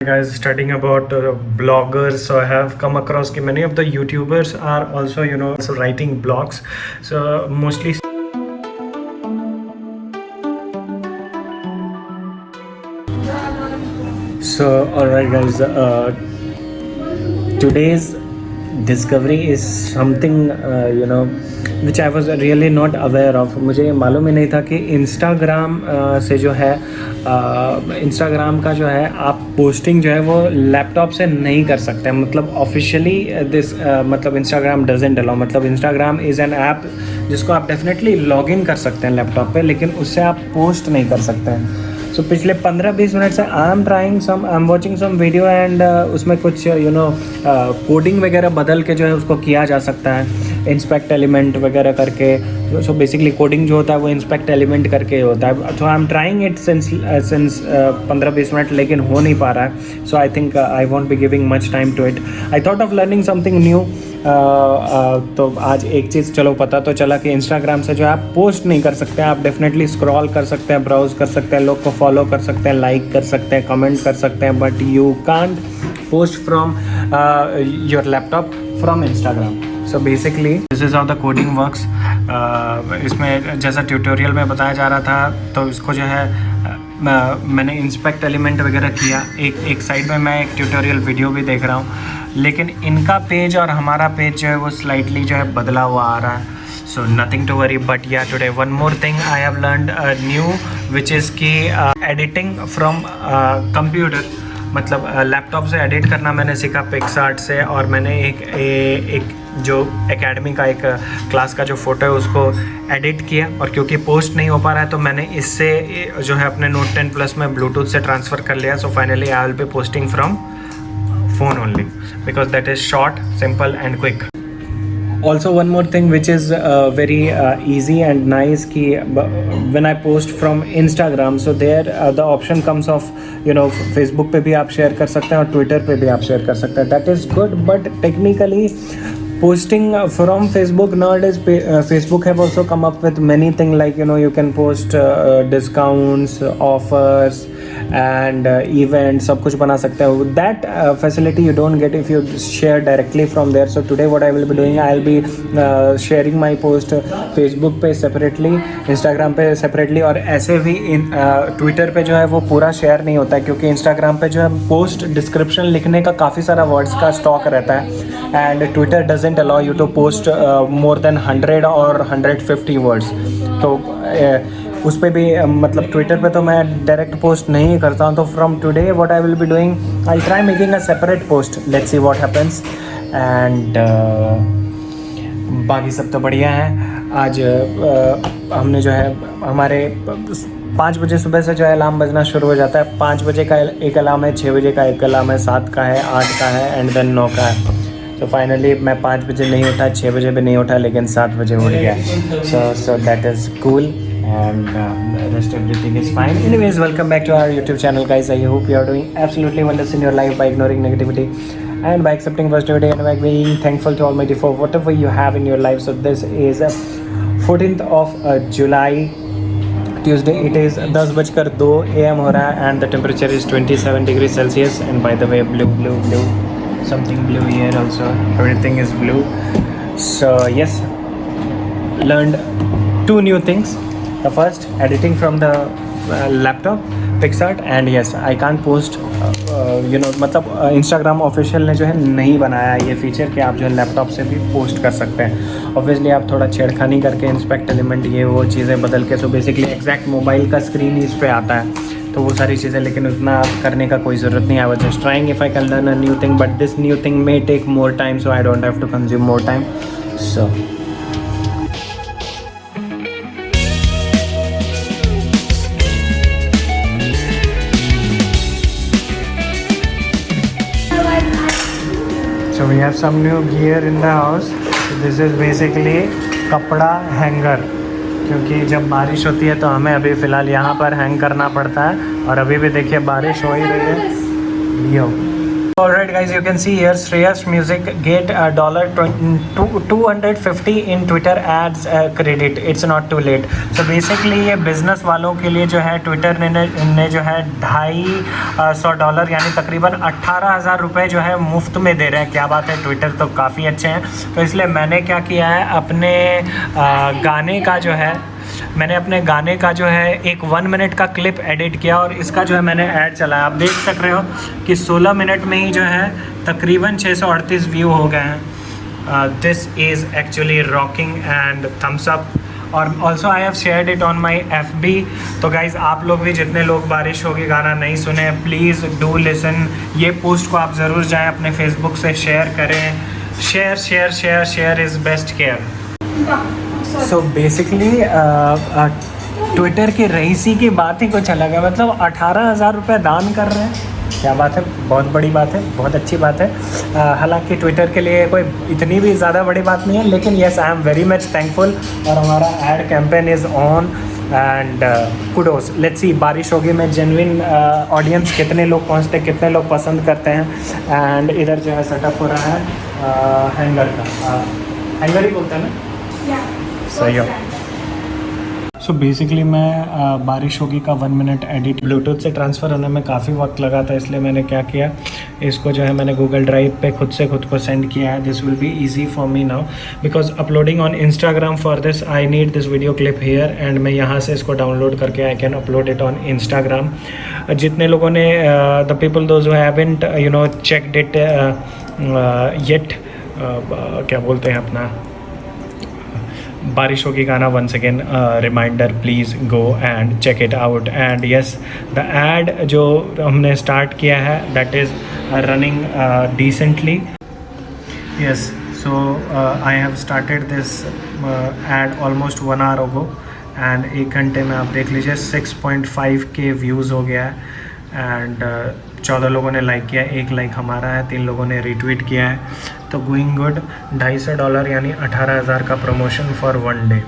Guys, studying about bloggers, so I have come across कि many of the YouTubers are also also writing blogs, so mostly. So alright guys, today's discovery is something which I was really not aware of. मुझे मालूम ही नहीं था कि Instagram से जो है Instagram का जो है आप पोस्टिंग जो है वो लैपटॉप से नहीं कर सकते हैं. मतलब ऑफिशियली दिस मतलब इंस्टाग्राम डजंट अलाउ. मतलब इंस्टाग्राम इज़ एन ऐप जिसको आप डेफिनेटली लॉग इन कर सकते हैं लैपटॉप पे, लेकिन उससे आप पोस्ट नहीं कर सकते हैं. सो पिछले 15-20 मिनट से I am watching some video and उसमें कुछ कोडिंग वगैरह बदल के जो है उसको किया जा सकता है, इंस्पेक्ट एलिमेंट वगैरह करके. सो बेसिकली कोडिंग जो होता है वो इंस्पेक्ट एलिमेंट करके होता है. तो I am trying it since 15-20 minute, लेकिन हो नहीं पा रहा है. So I think I won't be giving much time to it. I thought of learning something new. तो आज एक चीज़ चलो पता तो चला कि इंस्टाग्राम से जो है आप पोस्ट नहीं कर सकते हैं. आप डेफिनेटली स्क्रॉल कर सकते हैं, ब्राउज कर सकते हैं, लोग को फॉलो कर सकते हैं, लाइक कर सकते हैं, कमेंट कर सकते हैं, but you can't post from your laptop from Instagram. So basically this is how the coding works. इसमें जैसा ट्यूटोरियल में बताया जा रहा था, तो इसको जो है मैंने इंस्पेक्ट एलिमेंट वगैरह किया. एक साइड में मैं एक ट्यूटोरियल वीडियो भी देख रहा हूँ, लेकिन इनका पेज और हमारा पेज जो है वो स्लाइटली जो है बदला हुआ आ रहा है. So nothing to worry. But yeah today one more thing I have learned new, which is की एडिटिंग फ्रॉम कंप्यूटर. मतलब लैपटॉप से एडिट करना मैंने सीखा पिक्सआर्ट से, और मैंने एक जो एकेडमी का एक क्लास का जो फ़ोटो है उसको एडिट किया. और क्योंकि पोस्ट नहीं हो पा रहा है तो मैंने इससे जो है अपने Note 10 Plus में ब्लूटूथ से ट्रांसफ़र कर लिया. So finally I will be posting from phone only, because that is short, simple and quick. Also one more thing which is very easy and nice ki when I post from Instagram, so there the option comes of Facebook पे भी आप share कर सकते हैं और Twitter पे भी आप शेयर कर सकते हैं. That is good, but technically posting from Facebook nowadays, Facebook have also come up with many things like you can post discounts, offers and events, सब कुछ बना सकते हो. That facility you don't get if you share directly from there. So today what I will be doing, I will be sharing my post Facebook पे separately, Instagram पे separately, और ऐसे भी Twitter पे जो है वो पूरा शेयर नहीं होता है, क्योंकि Instagram पे जो है पोस्ट डिस्क्रिप्शन लिखने का काफ़ी सारा वर्ड्स का स्टॉक रहता है, and Twitter doesn't allow you to post more than 100 और 150 वर्ड्स. तो उस पर भी मतलब ट्विटर पे तो मैं डायरेक्ट पोस्ट नहीं करता हूँ. तो from today what I will be doing, I try making a separate post. Let's see what happens. And बाकी सब तो बढ़िया है. आज हमने जो है हमारे 5 बजे सुबह से जो है अलार्म बजना शुरू हो जाता है. 5 बजे का एक अलार्म है, 6 बजे का एक अलार्म है, 7 का है, 8 का है एंड देन 9 का है. तो फाइनली मैं 5 बजे नहीं उठा, 6 बजे भी नहीं उठा, लेकिन 7 बजे उठ गया. So that is cool. And rest everything is fine. Anyways, welcome back to our YouTube channel, guys. I hope you are doing absolutely wonders in your life by ignoring negativity and by accepting positivity and by being thankful to Almighty for whatever you have in your life. So this is 14th of July, Tuesday. It is 10:02 AM हो रहा है and the temperature is 27 degrees Celsius. And by the way, blue, something blue here also. Everything is blue. So yes, learned 2 new things. The first, editing from the laptop, PicsArt, and yes, I can't post मतलब Instagram official ने जो है नहीं बनाया ये feature कि आप जो है लैपटॉप से भी पोस्ट कर सकते हैं. ऑब्वियसली आप थोड़ा छेड़खानी करके इंस्पेक्ट एलिमेंट ये वो चीज़ें बदल के, सो बेसिकली एग्जैक्ट मोबाइल का स्क्रीन इस पे आता है, तो वो सारी चीज़ें, लेकिन उतना करने का कोई ज़रूरत नहीं. I was just trying if I can learn a new thing, but this new thing may take more time, so I don't have to consume more time. So So we have some new gear in the house. So this is basically कपड़ा hanger, क्योंकि जब बारिश होती है तो हमें अभी फ़िलहाल यहाँ पर हैंग करना पड़ता है, और अभी भी देखिए बारिश हो ही रही है. यो Alright guys, you can see here Shreyas Music get $250 in Twitter ads credit. It's not too late. So basically ये बिजनेस वालों के लिए जो है ट्विटर ने जो है $250 यानी तकरीबन 18,000 रुपये जो है मुफ्त में दे रहे हैं। क्या बात है, ट्विटर तो काफ़ी अच्छे हैं। तो इसलिए मैंने क्या किया है, अपने गाने का जो है एक 1 मिनट का क्लिप एडिट किया और इसका जो है मैंने ऐड चलाया। आप देख सक रहे हो कि 16 मिनट में ही जो है तकरीबन 638 व्यू हो गए हैं। This is actually rocking and thumbs up. और also I have shared it on my FB। तो गाइज़ आप लोग भी, जितने लोग बारिश होगी गाना नहीं सुने, प्लीज़ डू लिसन। ये पोस्ट को आप ज़रूर जाएँ अपने फेसबुक से शेयर करें। Share is best care. So basically Twitter की रईसी की बात ही कुछ अलग है। मतलब 18,000 रुपये दान कर रहे हैं, क्या बात है, बहुत बड़ी बात है, बहुत अच्छी बात है। हालांकि ट्विटर के लिए कोई इतनी भी ज़्यादा बड़ी बात नहीं है, लेकिन yes I am very much thankful. और हमारा ad campaign is on and kudos. Let's see बारिश होगी में जेन्युइन ऑडियंस कितने लोग पहुंचते, कितने लोग पसंद करते हैं। एंड इधर जो है सेटअप हो रहा है हैंगर का, हैंगर ही बोलते हैं ना, सही हो। सो बेसिकली मैं बारिश होगी का 1 मिनट एडिट ब्लूटूथ से ट्रांसफ़र होने में काफ़ी वक्त लगा था, इसलिए मैंने क्या किया, इसको जो है मैंने गूगल ड्राइव पे खुद को सेंड किया है। This will be easy for me now because uploading on Instagram. For this I need this video clip here and मैं यहाँ से इसको डाउनलोड करके I can upload it on Instagram. जितने लोगों ने the people those who haven't checked it yet, क्या बोलते हैं अपना, बारिश होगी गाना, once again reminder, please go and check it out. And yes, the ad जो हमने स्टार्ट किया है that is running decently. Yes, so I have started this ad almost 1 hour ago and 1 घंटे में आप देख लीजिए 6.5K व्यूज़ हो गया है। एंड 14 लोगों ने लाइक किया, 1 लाइक हमारा है, 3 लोगों ने रिट्वीट किया है। तो गोइंग गुड। $250 यानी 18,000 का promotion for 1 day.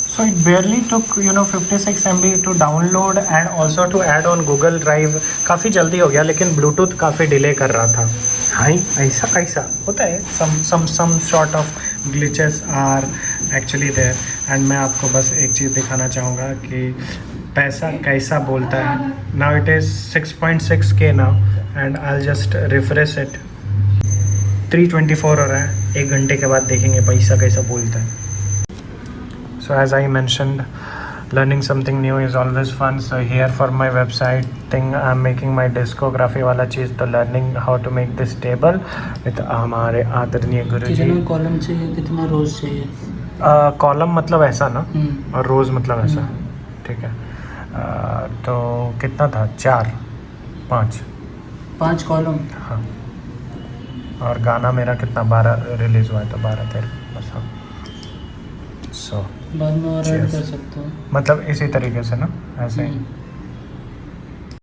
So it barely took 56 MB to download and also to add on Google Drive. काफ़ी जल्दी हो गया, लेकिन ब्लूटूथ काफ़ी डिले कर रहा था। हाँ, ऐसा होता है, some sort of glitches are actually there. And मैं आपको बस एक चीज़ दिखाना चाहूँगा कि पैसा कैसा बोलता है। Now it is 6.6K now and I will just refresh it. 324 हो रहा है, 1 घंटे के बाद देखेंगे पैसा कैसा बोलता है। So as I mentioned, learning something new is always fun. So here for my website thing I'm making my discography वाला चीज़, तो learning how to make this table with हमारे आदरणीय गुरुजी। कितना कॉलम चाहिए, कितना रोज चाहिए? कॉलम मतलब ऐसा ना, और रोज़ मतलब ऐसा, ठीक है। तो कितना था, 5 कॉलम। हाँ, और गाना मेरा कितना 12 रिलीज़ हुआ है, तो 12-13 बस। हाँ, सो बाद में और ऐड कर सकते हो, मतलब इसी तरीके से ना, ऐसे ही।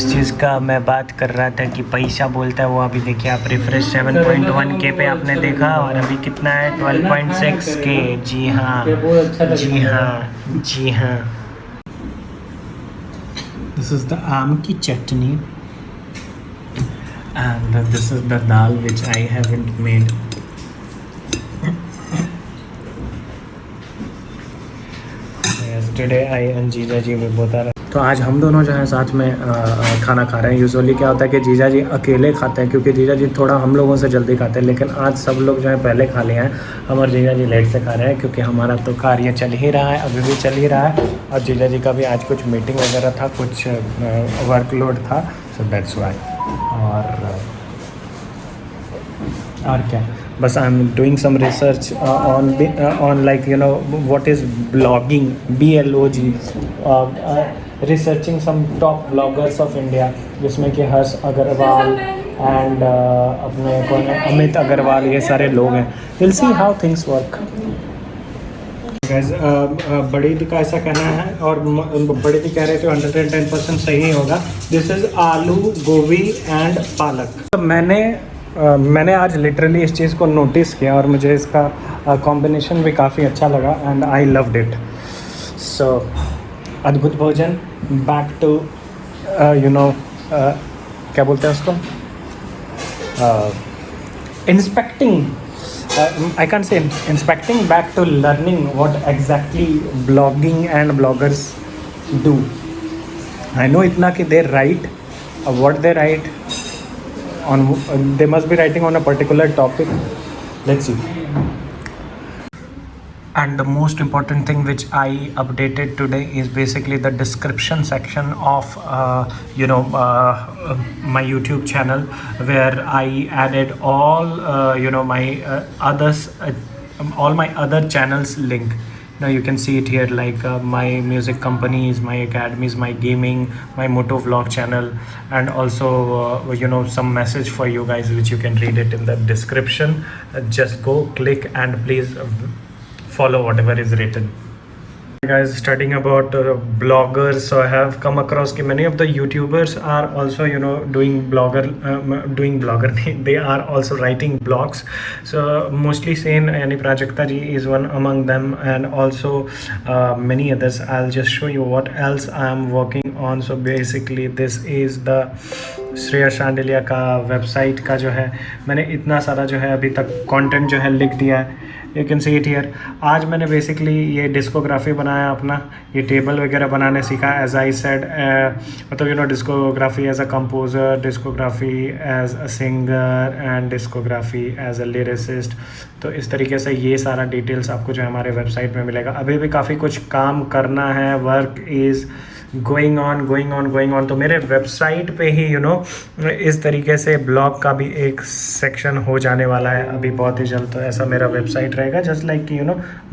इस चीज़ का मैं बात कर रहा था कि पैसा बोलता है, वो अभी देखिए आप रिफ्रेश 7.1K पे आपने देखा, और अभी कितना है 12.6K। जी हाँ, जी हाँ, जी हाँ। दिस इज़ द आम की चटनी and this is the dal which I haven't made. Today I and जीजा जी में बोता रहा। तो आज हम दोनों जो है साथ में खाना खा रहे हैं। यूजुअली क्या होता है कि जीजा जी अकेले खाते हैं, क्योंकि जीजा जी थोड़ा हम लोगों से जल्दी खाते हैं, लेकिन आज सब लोग जो है पहले खा लिए हैं। हम और जीजा जी लेट से खा रहे हैं, क्योंकि हमारा तो कार्य चल ही रहा है, अभी भी चल ही रहा है। और जीजा जी का भी आज कुछ मीटिंग वगैरह था, कुछ वर्कलोड था, सो दैट्स वाई। और क्या, बस I am doing some research on like what is blogging, BLOG, researching some top bloggers of India, जिसमें कि हर्ष अग्रवाल एंड अपने कौन है, अमित अग्रवाल, ये सारे लोग हैं। Will see how things work. बड़ी दी का ऐसा कहना है, और बड़ी दी कह रहे थे 110% सही होगा। दिस इज़ आलू, गोभी एंड पालक। तो मैंने आज लिटरली इस चीज़ को नोटिस किया, और मुझे इसका कॉम्बिनेशन भी काफ़ी अच्छा लगा and I loved it. So अद्भुत भोजन, बैक टू क्या बोलते हैं उसको, inspecting, I can say inspecting back to learning what exactly blogging and bloggers do. I know इतना कि they write what they write on, they must be writing on a particular topic. Let's see. And the most important thing which I updated today is basically the description section of my YouTube channel, where I added all my others all my other channels link. Now you can see it here, like my music companies, my academies, my gaming, my moto vlog channel, and also some message for you guys which you can read it in the description. Just go click and please follow whatever is written. Hey guys, studying about bloggers, so I have come across that many of the YouTubers are also doing blogger they are also writing blogs. So mostly Sen yani Prajakta ji is one among them, and also many others. I'll just show you what else I am working on. So basically this is the Shreya Shandilya का website का जो है मैंने इतना सारा जो है अभी तक कंटेंट जो है लिख दिया है. You can see it here. आज मैंने बेसिकली ये डिस्कोग्राफी बनाया अपना, ये टेबल वगैरह बनाने सीखा. एज आई सेड, मतलब discography as a composer, discography as a singer and discography as a lyricist. तो इस तरीके से ये सारा डिटेल्स आपको जो है हमारे वेबसाइट में मिलेगा. अभी भी काफ़ी कुछ काम करना है. Work is going on. तो मेरे वेबसाइट पे ही इस तरीके से ब्लॉग का भी एक सेक्शन हो जाने वाला है अभी बहुत ही जल्द. तो ऐसा मेरा वेबसाइट रहेगा, जस्ट लाइक कि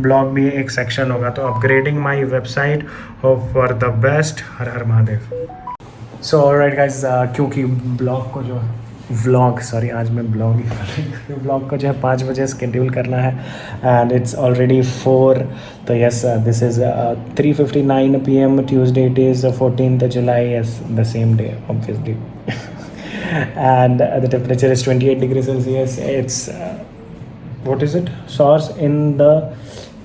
ब्लॉग भी एक सेक्शन होगा. तो upgrading my website, hope for the best. Her her Mahadev. So alright guys, क्योंकि ब्लॉग को जो आज मैं ब्लॉग ही कर रही हूँ. ब्लॉग को जो है 5 बजे स्केड्यूल करना है एंड इट्स ऑलरेडी 4. तो yes, this is 3:59 PM Tuesday. It is 14th July. Yes, the same day obviously. and the temperature is 28 degrees Celsius. It's what is it? Source in the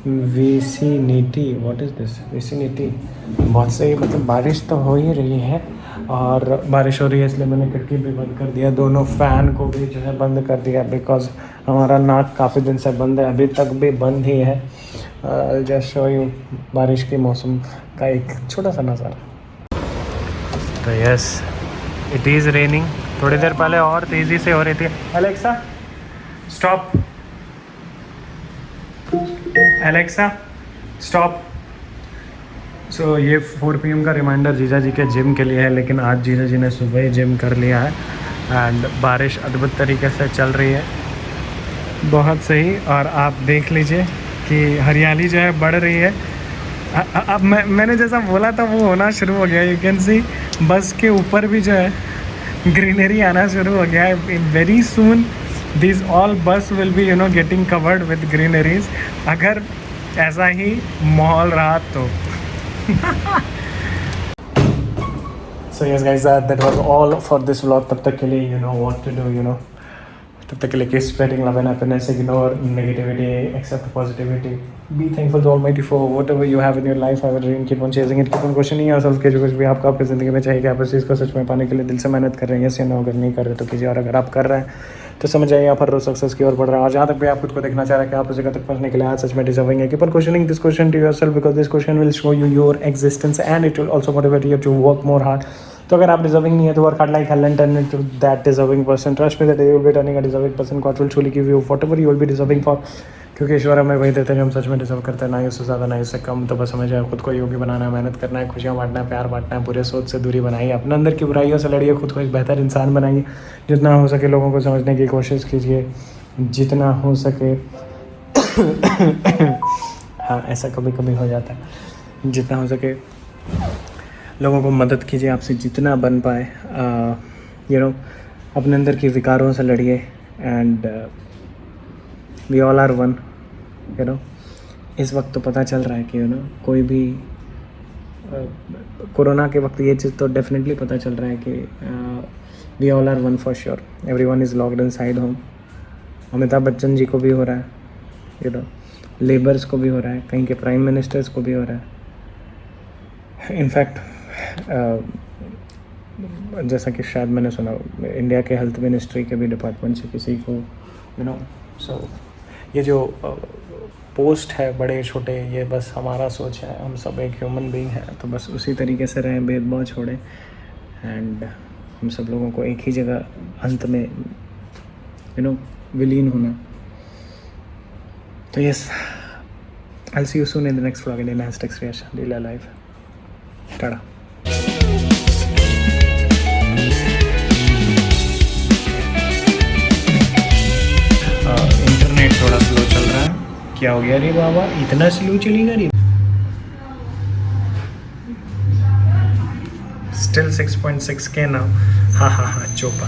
vicinity. What is this? Vicinity. बहुत सही, मतलब बारिश तो हो ही रही है और बारिश हो रही है इसलिए मैंने खिड़की भी बंद कर दिया. दोनों फ़ैन को भी जो है बंद कर दिया, बिकॉज हमारा नाक काफ़ी दिन से बंद है, अभी तक भी बंद ही है. जस्ट शो यू बारिश के मौसम का एक छोटा सा नज़ारा. तो यस, इट इज़ रेनिंग. थोड़ी देर पहले और तेज़ी से हो रही थी. Alexa stop. Alexa stop. So ये 4 PM का रिमाइंडर जीजा जी के जिम के लिए है, लेकिन आज जीजा जी ने सुबह ही जिम कर लिया है. एंड बारिश अद्भुत तरीके से चल रही है, बहुत सही. और आप देख लीजिए कि हरियाली जो है बढ़ रही है. अब मैंने जैसा बोला था वो होना शुरू हो गया. यू कैन सी बस के ऊपर भी जो है ग्रीनरी आना शुरू हो गया है. वेरी सून दिस ऑल बस will be getting covered with greeneries, अगर ऐसा ही माहौल रहा तो. So yes guys, that was all for this vlog. तब तक के लिए you know what to do. तब तक के लिए keep spreading love and happiness, ignore negativity, accept positivity, be thankful to Almighty for whatever you have in your life. Have a dream, keep on chasing it, keep on questioning yourself कि जो कुछ भी आपको आपकी ज़िंदगी में चाहिए, आप उस चीज़ को सच में पाने के लिए दिल से मेहनत कर रहे हैं. yes या no, अगर नहीं कर रहे तो कीजिए, और अगर आप कर रहे हैं तो समझ जाइए आप हर रोज सक्सेस की ओर बढ़ रहा है. और जहाँ तक भी आप खुद को देखना चाह रहे हैं कि आप उस जगह तक पहुँचने के लिए आज सच में डिजर्विंग है. Keep on questioning this question to yourself, because this question will show you your existence and it will also motivate you to work more hard. तो अगर आप डिजर्विंग नहीं है तो work hard like hell and turn into that deserving person. Trust me that you will be turning a deserving person. God will truly give you whatever you will be deserving for, क्योंकि ईश्वर हमें वही देते हैं जो हम सच में deserve करते हैं, ना ही उससे ज़्यादा ना ही उससे कम. तो बस हमें जो है खुद को योग्य बनाना है, मेहनत करना है, खुशियाँ बांटना है, प्यार बांटना है, बुरे सोच से दूरी बनाइए, अपने अंदर की बुराइयों से लड़िए, खुद को एक बेहतर इंसान बनाइए. जितना हो सके लोगों को समझने की कोशिश कीजिए, जितना हो सके. हाँ, ऐसा कभी कभी हो जाता है. जितना हो सके लोगों को मदद कीजिए, आपसे जितना बन पाए. अपने अंदर की विकारों से लड़िए. And we all are one. इस वक्त तो पता चल रहा है कि कोई भी कोरोना के वक्त ये चीज़ तो डेफिनेटली पता चल रहा है कि we all are one for sure. Everyone is locked inside home. Amitabh Bachchan ji को भी हो रहा है, लेबर्स को भी हो रहा है, कहीं के प्राइम मिनिस्टर्स को भी हो रहा है. इनफैक्ट जैसा कि शायद मैंने सुना इंडिया के हेल्थ मिनिस्ट्री के भी डिपार्टमेंट से किसी को सो ये जो पोस्ट है बड़े छोटे, ये बस हमारा सोच है, हम सब एक ह्यूमन बीइंग है, तो बस उसी तरीके से रहें, भेदभाव छोड़ें एंड हम सब लोगों को एक ही जगह अंत में विलीन होना। तो yes, I'll see you soon in the next vlog in #, Leela Live. Tata. Internet थोड़ा स्लो चल रहा है, क्या हो गया रे बाबा, इतना स्लो चलेगा रे? Still 6.6K now. हाँ चोपा।